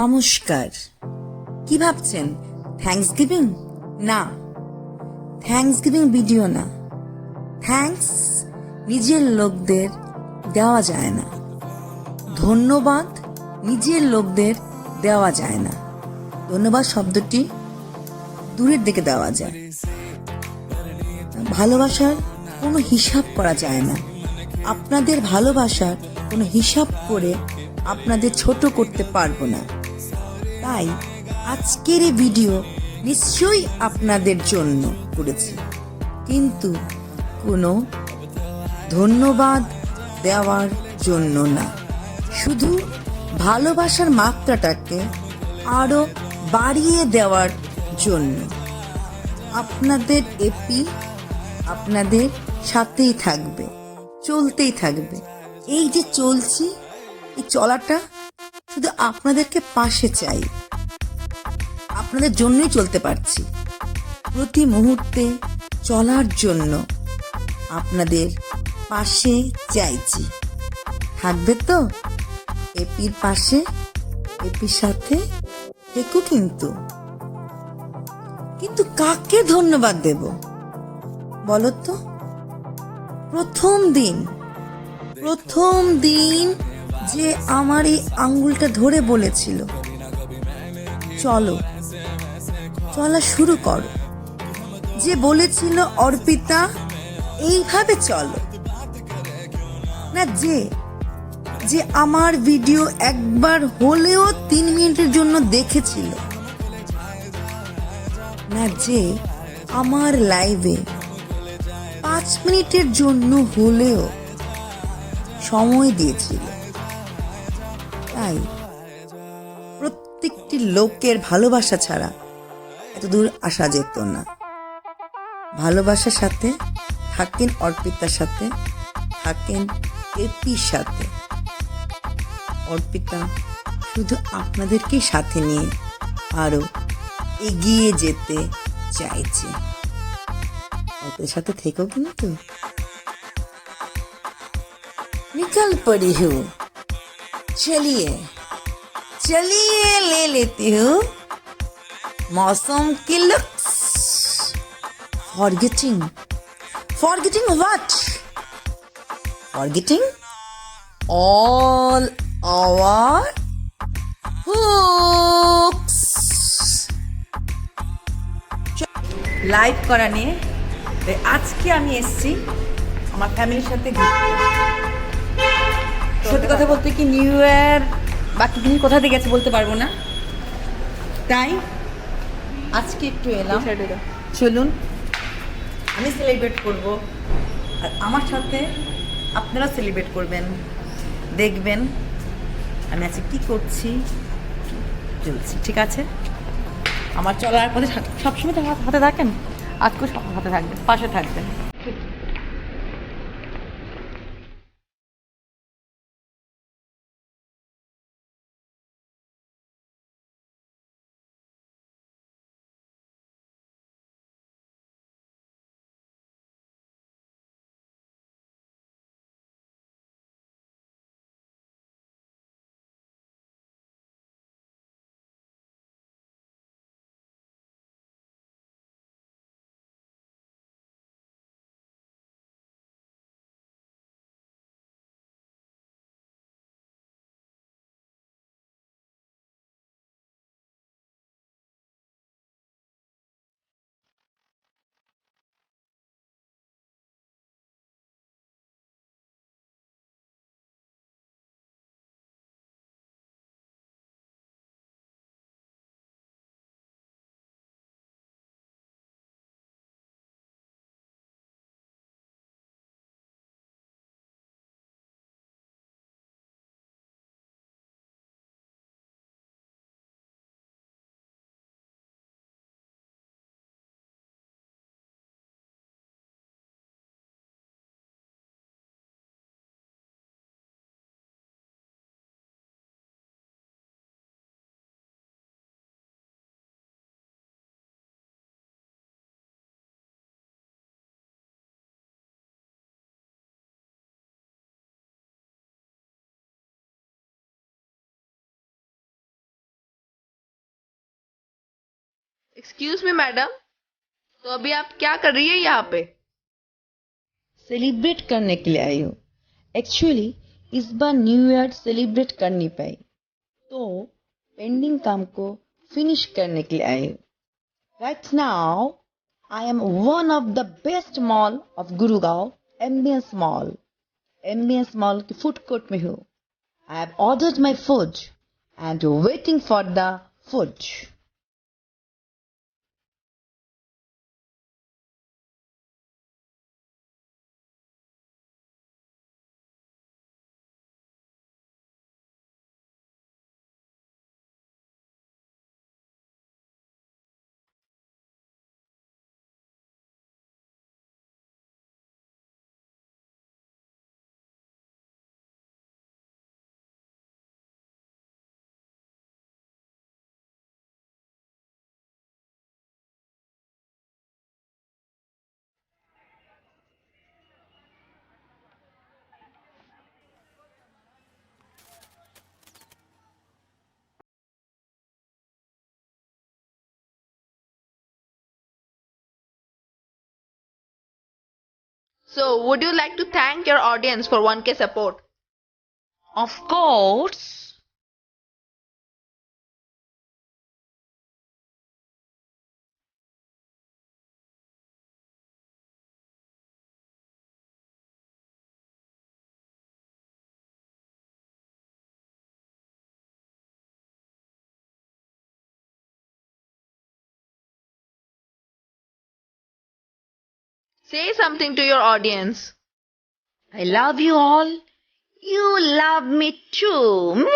নমস্কার। কি ভাবছেন থ্যাঙ্কসগিভিং? না, থ্যাঙ্কসগিভিং ভিডিও না। থ্যাঙ্কস নিজের লোকদের দেওয়া যায় না, ধন্যবাদ নিজের লোকদের দেওয়া যায় না। ধন্যবাদ শব্দটি দূরের দিকে দেওয়া যায়। ভালোবাসার কোনো হিসাব করা যায় না। আপনাদের ভালোবাসার কোনো হিসাব করে আপনাদের ছোট করতে পারবো না। তাই আজকের এই ভিডিও নিশ্চয়ই আপনাদের জন্য করেছি, কিন্তু কোনো ধন্যবাদ দেওয়ার জন্য না, শুধু ভালোবাসার মাত্রাটাকে আরো বাড়িয়ে দেওয়ার জন্য। আপনাদের এপি আপনাদের সাথেই থাকবে, চলতেই থাকবে। এই যে চলছি, এই চলাটা শুধু আপনাদেরকে পাশে চাই, আপনাদের জন্যই চলতে পারছি। প্রতি মুহূর্তে চলার জন্য আপনাদের পাশে চাইছি। থাকবে তো এপির পাশে, এপির সাথে থেকো। কিন্তু কাকে ধন্যবাদ দেব বলো তো? প্রথম দিন যে আমার এই আঙ্গুলটা ধরে বলেছিল চলো, চলা শুরু করো, যে বলেছিল অর্পিতা এইভাবে চলো, না যে আমার ভিডিও একবার হলেও 3 মিনিটের জন্য দেখেছিল, না যে আমার লাইভে 5 মিনিটের জন্য হলেও সময় দিয়েছিল। তাই প্রত্যেকটি লোকের ভালোবাসা ছাড়া এত দূর আসা যেত না। ভালোবাসার সাথে থাকেন, অর্পিতার সাথে থাকেন, এপির সাথে। অর্পিতা শুধু আপনাদেরকে সাথে নিয়ে আরো এগিয়ে যেতে চাইছে। ওদের সাথে থেকেও কিন্তু निकल पड़ी हूँ, चलिए चलिए ले लेती हूँ मौसम की looks. Forgetting what? Forgetting all our hooks. Live করা নিয়ে আজকে আমি এসেছি আমার ফ্যামিলির সাথে ঘুরতে। সত্যি কথা বলতে কি, নিউ ইয়ার বাকি দিন কোথা থেকে গেছে বলতে পারবো না, তাই আজকে একটু এলাম। চলুন আমি সেলিব্রেট করব, আর আমার সাথে আপনারা সেলিব্রেট করবেন। দেখবেন আমি আজকে কি করছি, চলছি। ঠিক আছে, আমার চলার পথে সবসময় হাতে থাকেন, আজকেও সব হাতে থাকবেন, পাশে থাকবেন। एक्सक्यूज मी मैडम, तो अभी आप क्या कर रही है यहाँ पे? सेलिब्रेट करने के लिए आई हूँ। एक्चुअली इस बार न्यू ईयर सेलिब्रेट कर नहीं पाई, तो पेंडिंग काम को फिनिश करने के लिए आई हूँ। Right now I am one of the best mall of Gurgaon, ambience mall. Ambience mall की फूड कोर्ट में हूँ। I have ordered my food and waiting for the food. So, would you like to thank your audience for 1K support? Of course. Say something to your audience. I love you all. You love me too.